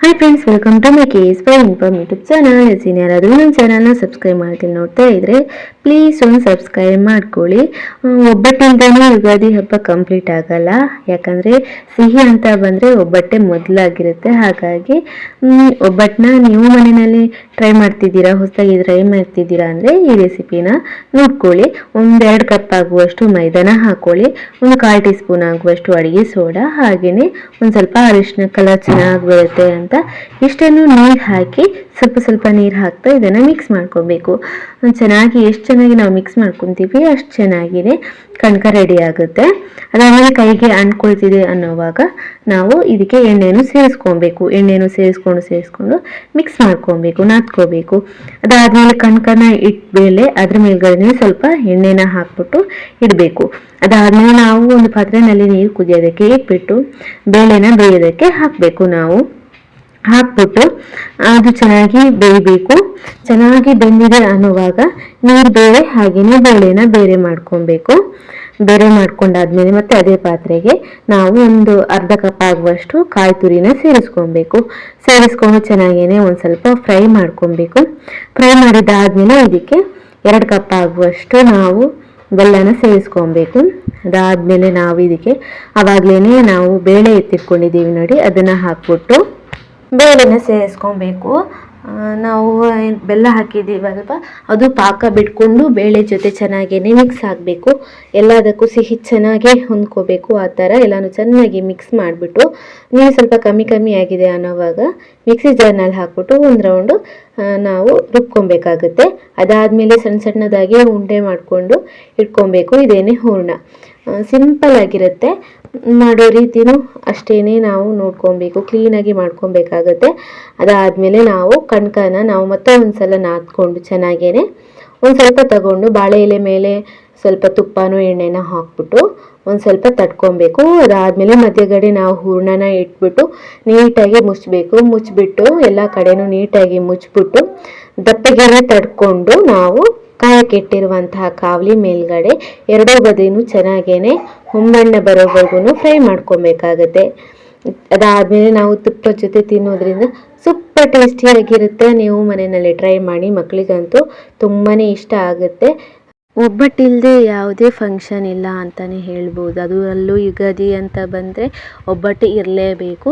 Hi friends, welcome to my KS5 inform YouTube channel. ಯಾರಾದರೂ ನನ್ನ ಚಾನಲ್ನ ಸಬ್ಸ್ಕ್ರೈಬ್ ಮಾಡ್ತೀನಿ ನೋಡ್ತಾ ಇದ್ರೆ ಪ್ಲೀಸ್ ಒಂದು ಸಬ್ಸ್ಕ್ರೈಬ್ ಮಾಡ್ಕೊಳ್ಳಿ. ಒಬ್ಬಟ್ಟಿಂದನೂ ಯುಗಾದಿ ಹಬ್ಬ ಕಂಪ್ಲೀಟ್ ಆಗಲ್ಲ, ಯಾಕಂದರೆ ಸಿಹಿ ಅಂತ ಬಂದರೆ ಒಬ್ಬಟ್ಟೆ ಮೊದಲಾಗಿರುತ್ತೆ. ಹಾಗಾಗಿ ಒಬ್ಬಟ್ಟನ್ನ ನೀವು ಮನೆಯಲ್ಲಿ ಟ್ರೈ ಮಾಡ್ತಿದ್ದೀರಾ, ಹೊಸದಾಗಿ ಟ್ರೈ ಮಾಡ್ತಿದ್ದೀರಾ ಅಂದರೆ ಈ ರೆಸಿಪಿನ ನೋಡ್ಕೊಳ್ಳಿ. 1-2 ಕಪ್ ಆಗುವಷ್ಟು ಮೈದಾನ ಹಾಕ್ಕೊಳ್ಳಿ, 1/4 ಟೀ ಸ್ಪೂನ್ ಆಗುವಷ್ಟು ಅಡುಗೆ ಸೋಡಾ, ಹಾಗೆಯೇ ಒಂದು ಸ್ವಲ್ಪ ಅರಿಶಿನ ಕಲರ್ ಚೆನ್ನಾಗಿ ಬರುತ್ತೆ ಅಂತ ಇಷ್ಟನ್ನು ನೀರು ಹಾಕಿ ಸ್ವಲ್ಪ ನೀರು ಹಾಕ್ತಾ ಇದನ್ನು ಮಿಕ್ಸ್ ಮಾಡ್ಕೋಬೇಕು. ಚೆನ್ನಾಗಿ ಎಷ್ಟು ಚೆನ್ನಾಗಿ ನಾವು ಮಿಕ್ಸ್ ಮಾಡ್ಕೊತೀವಿ ಅಷ್ಟು ಚೆನ್ನಾಗಿಯೇ ಕಣಕ ರೆಡಿ ಆಗುತ್ತೆ. ಅದಾದಮೇಲೆ ಕೈಗೆ ಅಂಟ್ಕೊಳ್ತಿದೆ ಅನ್ನೋವಾಗ ನಾವು ಇದಕ್ಕೆ ಎಣ್ಣೆಯನ್ನು ಸೇರಿಸ್ಕೊಬೇಕು. ಎಣ್ಣೆಯನ್ನು ಸೇರಿಸ್ಕೊಂಡು ಮಿಕ್ಸ್ ಮಾಡ್ಕೊಬೇಕು, ನಾದ್ಕೋಬೇಕು. ಅದಾದಮೇಲೆ ಕಣಕನ ಇಟ್ಮೇಲೆ ಅದ್ರ ಮೇಲ್ಗಡೆ ಸ್ವಲ್ಪ ಎಣ್ಣೆನ ಹಾಕ್ಬಿಟ್ಟು ಇಡಬೇಕು. ಅದಾದಮೇಲೆ ನಾವು ಒಂದು ಪಾತ್ರೆಯಲ್ಲಿ ನೀರು ಕುದಿಯೋದಕ್ಕೆ ಇಟ್ಬಿಟ್ಟು ಬೇಳೆನ ಬೇಯೋದಕ್ಕೆ ಹಾಕಬೇಕು. ನಾವು ಹಾಕ್ಬಿಟ್ಟು ಅದು ಚೆನ್ನಾಗಿ ಬೇಯಬೇಕು. ಚೆನ್ನಾಗಿ ಬೆಂದಿದೆ ಅನ್ನುವಾಗ ನೀರು ಬೇರೆ ಹಾಗೆಯೇ ಬೇಳೆನ ಬೇರೆ ಮಾಡ್ಕೊಬೇಕು. ಬೇರೆ ಮಾಡ್ಕೊಂಡಾದ್ಮೇಲೆ ಮತ್ತೆ ಅದೇ ಪಾತ್ರೆಗೆ ನಾವು ಒಂದು ಅರ್ಧ ಕಪ್ ಆಗುವಷ್ಟು ಕಾಯಿ ತುರಿನ ಸೇರಿಸ್ಕೊಂಡು ಚೆನ್ನಾಗೇನೆ ಒಂದು ಸ್ವಲ್ಪ ಫ್ರೈ ಮಾಡ್ಕೊಬೇಕು. ಫ್ರೈ ಮಾಡಿದ್ದಾದ್ಮೇಲೆ ಇದಕ್ಕೆ 2 ಕಪ್ ಆಗುವಷ್ಟು ನಾವು ಬೆಲ್ಲನ ಸೇರಿಸ್ಕೊಬೇಕು. ಅದಾದಮೇಲೆ ನಾವು ಇದಕ್ಕೆ ಆವಾಗಲೇ ನಾವು ಬೇಳೆ ಎತ್ತಿಟ್ಕೊಂಡಿದ್ದೀವಿ ನೋಡಿ, ಅದನ್ನು ಹಾಕ್ಬಿಟ್ಟು ಬೇಳೆನ ಸೇರಿಸ್ಕೊಬೇಕು. ನಾವು ಬೆಲ್ಲ ಹಾಕಿದ್ದೀವಲ್ವ, ಅದು ಪಾಕ ಬಿಟ್ಕೊಂಡು ಬೇಳೆ ಜೊತೆ ಚೆನ್ನಾಗೇ ಮಿಕ್ಸ್ ಆಗಬೇಕು. ಎಲ್ಲದಕ್ಕೂ ಸಿಹಿ ಚೆನ್ನಾಗೇ ಹೊಂದ್ಕೋಬೇಕು. ಆ ಥರ ಎಲ್ಲನೂ ಚೆನ್ನಾಗಿ ಮಿಕ್ಸ್ ಮಾಡಿಬಿಟ್ಟು ನೀರು ಸ್ವಲ್ಪ ಕಮ್ಮಿ ಆಗಿದೆ ಅನ್ನೋವಾಗ ಮಿಕ್ಸಿ ಜಾರ್ನಲ್ಲಿ ಹಾಕ್ಬಿಟ್ಟು ಒಂದು ರೌಂಡು ನಾವು ರುಬ್ಕೊಬೇಕಾಗುತ್ತೆ. ಅದಾದಮೇಲೆ ಸಣ್ಣದಾಗಿ ಉಂಡೆ ಮಾಡಿಕೊಂಡು ಇಟ್ಕೊಬೇಕು. ಇದೇನೇ ಹೂರ್ಣ, ಸಿಂಪಲ್ ಆಗಿರುತ್ತೆ. ಮಾಡೋ ರೀತಿನೂ ಅಷ್ಟೇ ನಾವು ನೋಡ್ಕೊಬೇಕು, ಕ್ಲೀನಾಗಿ ಮಾಡ್ಕೊಬೇಕಾಗತ್ತೆ. ಅದಾದಮೇಲೆ ನಾವು ಕಣಕನ ನಾವು ಮತ್ತೆ ಒಂದ್ಸಲ ನಾದ್ಕೊಂಡು ಚೆನ್ನಾಗೇ ಒಂದು ಸ್ವಲ್ಪ ತಗೊಂಡು ಬಾಳೆ ಎಲೆ ಮೇಲೆ ಸ್ವಲ್ಪ ತುಪ್ಪನೋ ಎಣ್ಣೆನ ಹಾಕ್ಬಿಟ್ಟು ಒಂದು ಸ್ವಲ್ಪ ತಟ್ಕೊಬೇಕು. ಅದಾದಮೇಲೆ ಮಧ್ಯಗಡೆ ನಾವು ಹೂರ್ಣನ ಇಟ್ಬಿಟ್ಟು ನೀಟಾಗಿ ಮುಚ್ಚಿಬಿಟ್ಟು ಎಲ್ಲ ಕಡೆನೂ ನೀಟಾಗಿ ಮುಚ್ಚಿಬಿಟ್ಟು ದಪ್ಪಗೆನೆ ತಡ್ಕೊಂಡು ನಾವು ಕಾಯಕ್ಕೆ ಇಟ್ಟಿರುವಂತಹ ಕಾವಲಿ ಮೇಲ್ಗಡೆ 2 ಬದಿನೂ ಚೆನ್ನಾಗೇನೆ ಹೊಂಬಣ್ಣ ಬರೋವರೆಗೂ ಫ್ರೈ ಮಾಡ್ಕೊಬೇಕಾಗತ್ತೆ. ಅದಾದಮೇಲೆ ನಾವು ತುಪ್ಪದ ಜೊತೆ ತಿನ್ನೋದ್ರಿಂದ ಸೂಪರ್ ಟೇಸ್ಟಿಯಾಗಿರುತ್ತೆ. ನೀವು ಮನೆಯಲ್ಲಿ ಟ್ರೈ ಮಾಡಿ, ಮಕ್ಕಳಿಗಂತೂ ತುಂಬಾ ಇಷ್ಟ ಆಗುತ್ತೆ. ಒಬ್ಬಟ್ಟಿಲ್ಲದೆ ಯಾವುದೇ ಫಂಕ್ಷನ್ ಇಲ್ಲ ಅಂತಲೇ ಹೇಳ್ಬೋದು. ಅದರಲ್ಲೂ ಯುಗಾದಿ ಅಂತ ಬಂದರೆ ಒಬ್ಬಟ್ಟು ಇರಲೇಬೇಕು.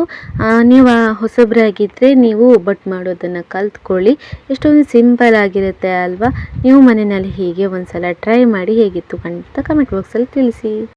ನೀವು ಹೊಸಬ್ರಾಗಿದ್ದರೆ ನೀವು ಒಬ್ಬಟ್ಟು ಮಾಡೋದನ್ನು ಕಲ್ತ್ಕೊಳ್ಳಿ. ಎಷ್ಟೊಂದು ಸಿಂಪಲ್ ಆಗಿರುತ್ತೆ ಅಲ್ವಾ? ನೀವು ಮನೆಯಲ್ಲಿ ಹೀಗೆ ಒಂದು ಸಲ ಟ್ರೈ ಮಾಡಿ, ಹೇಗಿತ್ತು ಅಂತ ಕಮೆಂಟ್ ಬಾಕ್ಸಲ್ಲಿ ತಿಳಿಸಿ.